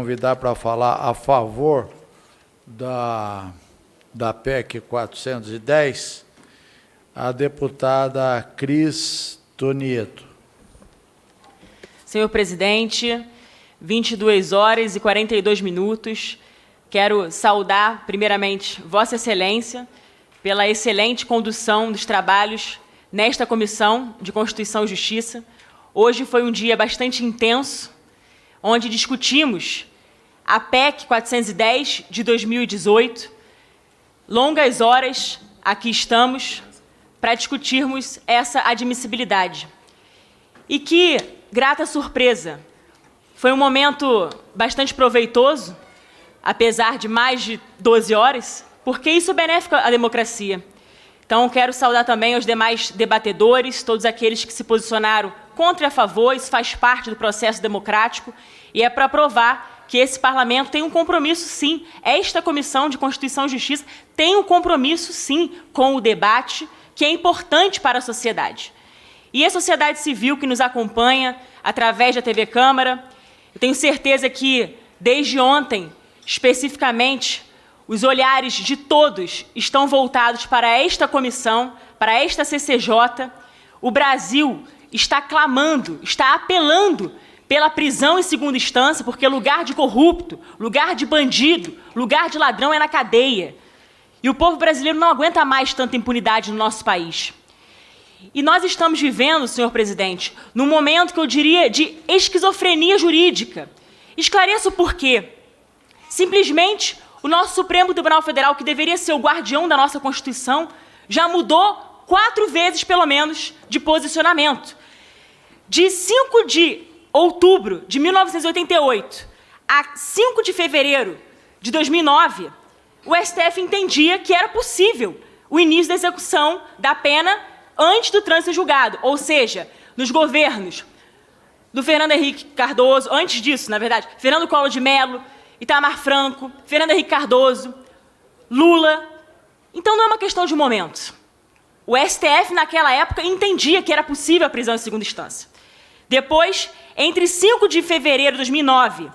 convidar para falar a favor da PEC 410 a deputada Cris Tonieto. Senhor presidente, 22 horas e 42 minutos. Quero saudar, primeiramente, Vossa Excelência pela excelente condução dos trabalhos nesta Comissão de Constituição e Justiça. Hoje foi um dia bastante intenso, onde discutimos a PEC 410 de 2018. Longas horas aqui estamos para discutirmos essa admissibilidade. E que, grata surpresa, foi um momento bastante proveitoso, apesar de mais de 12 horas, porque isso é benéfico à democracia. Então, quero saudar também os demais debatedores, todos aqueles que se posicionaram contra e a favor. Isso faz parte do processo democrático e é para provar que esse parlamento tem um compromisso, sim. Esta Comissão de Constituição e Justiça tem um compromisso, sim, com o debate, que é importante para a sociedade. E a sociedade civil que nos acompanha através da TV Câmara, eu tenho certeza que, desde ontem, especificamente, os olhares de todos estão voltados para esta comissão, para esta CCJ. O Brasil está clamando, está apelando pela prisão em segunda instância, porque lugar de corrupto, lugar de bandido, lugar de ladrão é na cadeia. E o povo brasileiro não aguenta mais tanta impunidade no nosso país. E nós estamos vivendo, senhor presidente, num momento que eu diria de esquizofrenia jurídica. Esclareço por quê. Simplesmente, o nosso Supremo Tribunal Federal, que deveria ser o guardião da nossa Constituição, já mudou 4 vezes, pelo menos, de posicionamento. De 5 de outubro de 1988 a 5 de fevereiro de 2009, o STF entendia que era possível o início da execução da pena antes do trânsito em julgado, ou seja, nos governos do Fernando Henrique Cardoso, antes disso, na verdade, Fernando Collor de Mello, Itamar Franco, Fernando Henrique Cardoso, Lula. Então não é uma questão de momento. O STF, naquela época, entendia que era possível a prisão em segunda instância. Depois, entre 5 de fevereiro de 2009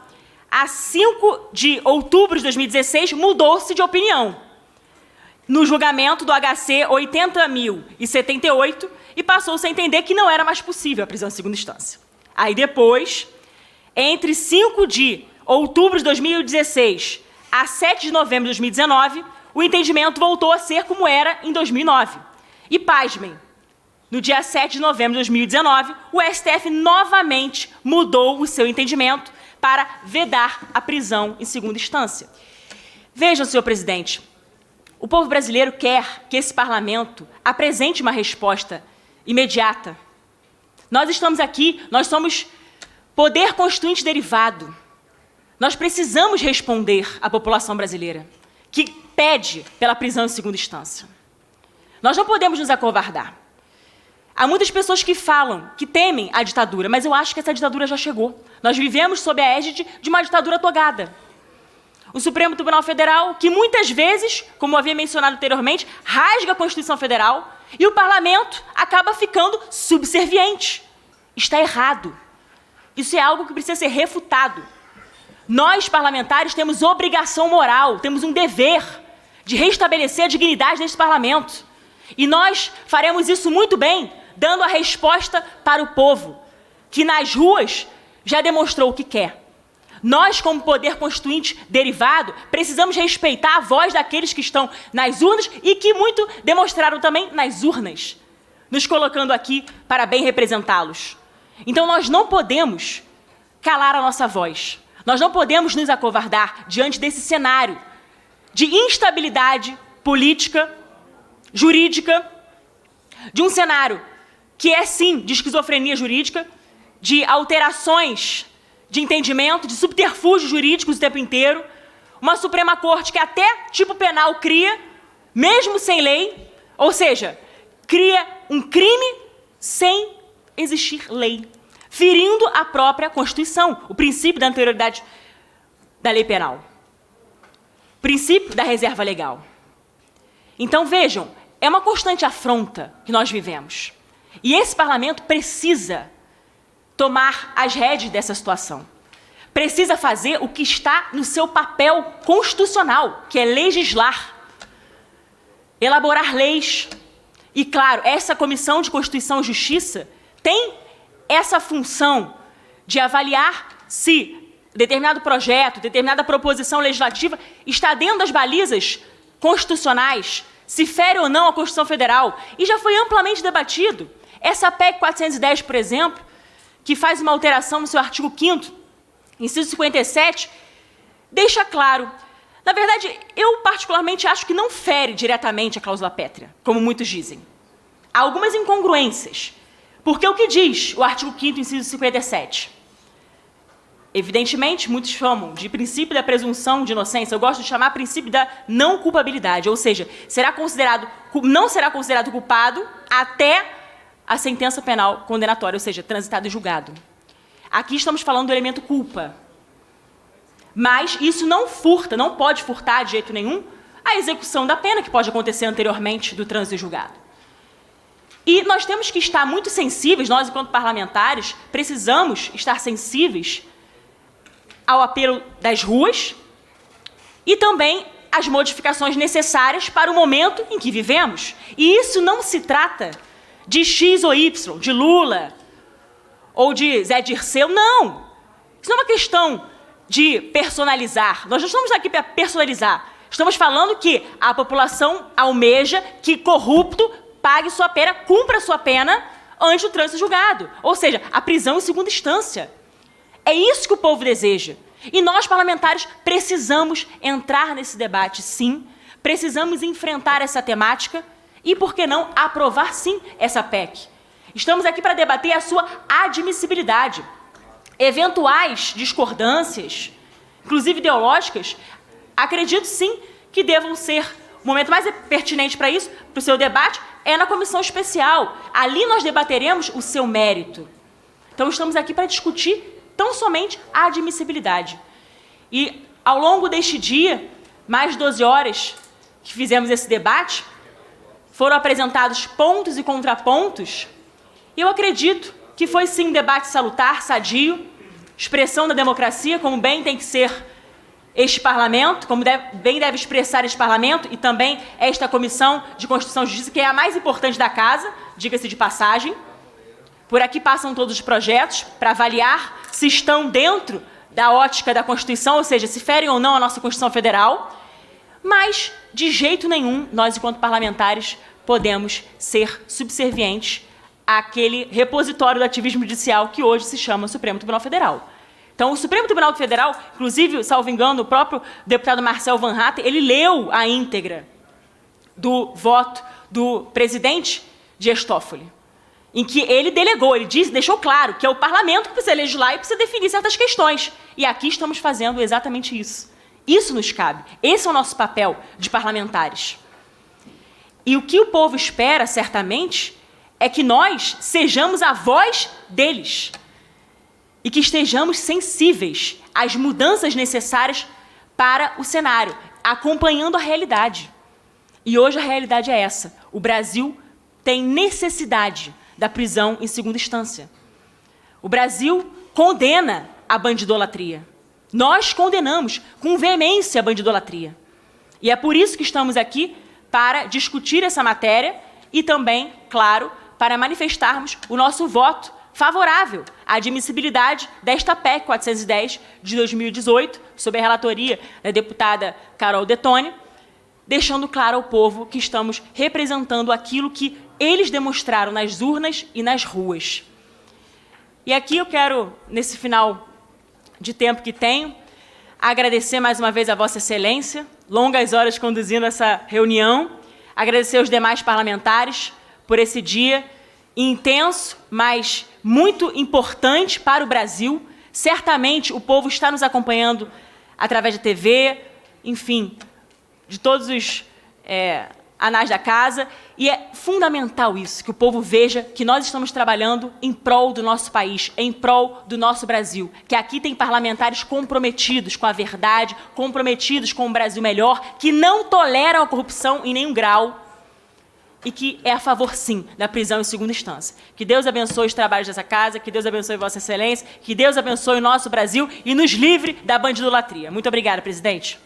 a 5 de outubro de 2016, mudou-se de opinião no julgamento do HC 80.078 e passou-se a entender que não era mais possível a prisão em segunda instância. Aí depois, entre 5 de outubro de 2016 a 7 de novembro de 2019, o entendimento voltou a ser como era em 2009. E, pasmem, no dia 7 de novembro de 2019, o STF novamente mudou o seu entendimento para vedar a prisão em segunda instância. Vejam, senhor presidente, o povo brasileiro quer que esse parlamento apresente uma resposta imediata. Nós estamos aqui, nós somos poder constituinte derivado. Nós precisamos responder à população brasileira, que pede pela prisão em segunda instância. Nós não podemos nos acovardar. Há muitas pessoas que falam, que temem a ditadura, mas eu acho que essa ditadura já chegou. Nós vivemos sob a égide de uma ditadura togada. O Supremo Tribunal Federal, que muitas vezes, como havia mencionado anteriormente, rasga a Constituição Federal e o parlamento acaba ficando subserviente. Está errado. Isso é algo que precisa ser refutado. Nós, parlamentares, temos obrigação moral, temos um dever de restabelecer a dignidade deste parlamento. E nós faremos isso muito bem, dando a resposta para o povo, que nas ruas já demonstrou o que quer. Nós, como poder constituinte derivado, precisamos respeitar a voz daqueles que estão nas urnas e que muito demonstraram também nas urnas, nos colocando aqui para bem representá-los. Então, nós não podemos calar a nossa voz. Nós não podemos nos acovardar diante desse cenário de instabilidade política, jurídica, de um cenário que é, sim, de esquizofrenia jurídica, de alterações de entendimento, de subterfúgios jurídicos o tempo inteiro, uma Suprema Corte que até tipo penal cria, mesmo sem lei, ou seja, cria um crime sem existir lei, ferindo a própria Constituição, o princípio da anterioridade da lei penal, o princípio da reserva legal. Então, vejam, é uma constante afronta que nós vivemos. E esse parlamento precisa tomar as rédeas dessa situação. precisa fazer o que está no seu papel constitucional, que é legislar, elaborar leis. E, claro, essa Comissão de Constituição e Justiça tem essa função de avaliar se determinado projeto, determinada proposição legislativa está dentro das balizas constitucionais, se fere ou não a Constituição Federal. E já foi amplamente debatido. Essa PEC 410, por exemplo, que faz uma alteração no seu artigo 5º, inciso 57, deixa claro. Na verdade, eu particularmente acho que não fere diretamente a cláusula pétrea, como muitos dizem. Há algumas incongruências. Porque o que diz o artigo 5º, inciso 57? Evidentemente, muitos chamam de princípio da presunção de inocência. Eu gosto de chamar princípio da não culpabilidade, ou seja, não será considerado culpado até a sentença penal condenatória, ou seja, transitado e julgado. Aqui estamos falando do elemento culpa. Mas isso não furta, não pode furtar de jeito nenhum a execução da pena, que pode acontecer anteriormente do trânsito e julgado. E nós temos que estar muito sensíveis, nós, enquanto parlamentares, precisamos estar sensíveis ao apelo das ruas e também às modificações necessárias para o momento em que vivemos. E isso não se trata de X ou Y, de Lula ou de Zé Dirceu, não. Isso não é uma questão de personalizar. Nós não estamos aqui para personalizar. Estamos falando que a população almeja que corrupto pague sua pena, cumpra sua pena antes do trânsito julgado. Ou seja, a prisão em segunda instância. É isso que o povo deseja. E nós, parlamentares, precisamos entrar nesse debate, sim. Precisamos enfrentar essa temática e, por que não, aprovar, sim, essa PEC. Estamos aqui para debater a sua admissibilidade. Eventuais discordâncias, inclusive ideológicas, acredito, sim, que devam ser... O momento mais pertinente para isso, para o seu debate, é na comissão especial. Ali nós debateremos o seu mérito. Então, estamos aqui para discutir tão somente a admissibilidade. E, ao longo deste dia, mais de 12 horas que fizemos esse debate, foram apresentados pontos e contrapontos, e eu acredito que foi, sim, um debate salutar, sadio, expressão da democracia, como bem tem que ser este parlamento, como bem deve expressar este parlamento, e também esta Comissão de Constituição e Justiça, que é a mais importante da casa, diga-se de passagem. Por aqui passam todos os projetos para avaliar se estão dentro da ótica da Constituição, ou seja, se ferem ou não a nossa Constituição Federal, mas, de jeito nenhum, nós, enquanto parlamentares, podemos ser subservientes àquele repositório do ativismo judicial que hoje se chama Supremo Tribunal Federal. Então, o Supremo Tribunal Federal, inclusive, salvo engano, o próprio deputado Marcel Van Hatten, ele leu a íntegra do voto do presidente Dias Toffoli, em que ele delegou, ele deixou claro que é o parlamento que precisa legislar e precisa definir certas questões. E aqui estamos fazendo exatamente isso. Isso nos cabe. Esse é o nosso papel de parlamentares. E o que o povo espera, certamente, é que nós sejamos a voz deles e que estejamos sensíveis às mudanças necessárias para o cenário, acompanhando a realidade. E hoje a realidade é essa. O Brasil tem necessidade da prisão em segunda instância. O Brasil condena a bandidolatria. Nós condenamos com veemência a bandidolatria. E é por isso que estamos aqui para discutir essa matéria e também, claro, para manifestarmos o nosso voto favorável à admissibilidade desta PEC 410 de 2018, sob a relatoria da deputada Carol Detone, deixando claro ao povo que estamos representando aquilo que eles demonstraram nas urnas e nas ruas. E aqui eu quero, nesse final de tempo que tenho, agradecer mais uma vez a Vossa Excelência, longas horas conduzindo essa reunião, agradecer aos demais parlamentares por esse dia intenso, mas muito importante para o Brasil. Certamente o povo está nos acompanhando através da TV, enfim, de todos os anais da casa, e é fundamental isso, que o povo veja que nós estamos trabalhando em prol do nosso país, em prol do nosso Brasil, que aqui tem parlamentares comprometidos com a verdade, comprometidos com um Brasil melhor, que não toleram a corrupção em nenhum grau e que é a favor, sim, da prisão em segunda instância. Que Deus abençoe os trabalhos dessa casa, que Deus abençoe Vossa Excelência, que Deus abençoe o nosso Brasil e nos livre da bandidolatria. Muito obrigada, presidente.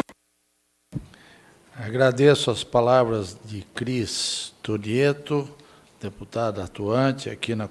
Agradeço as palavras de Cris Tonieto, deputada atuante aqui na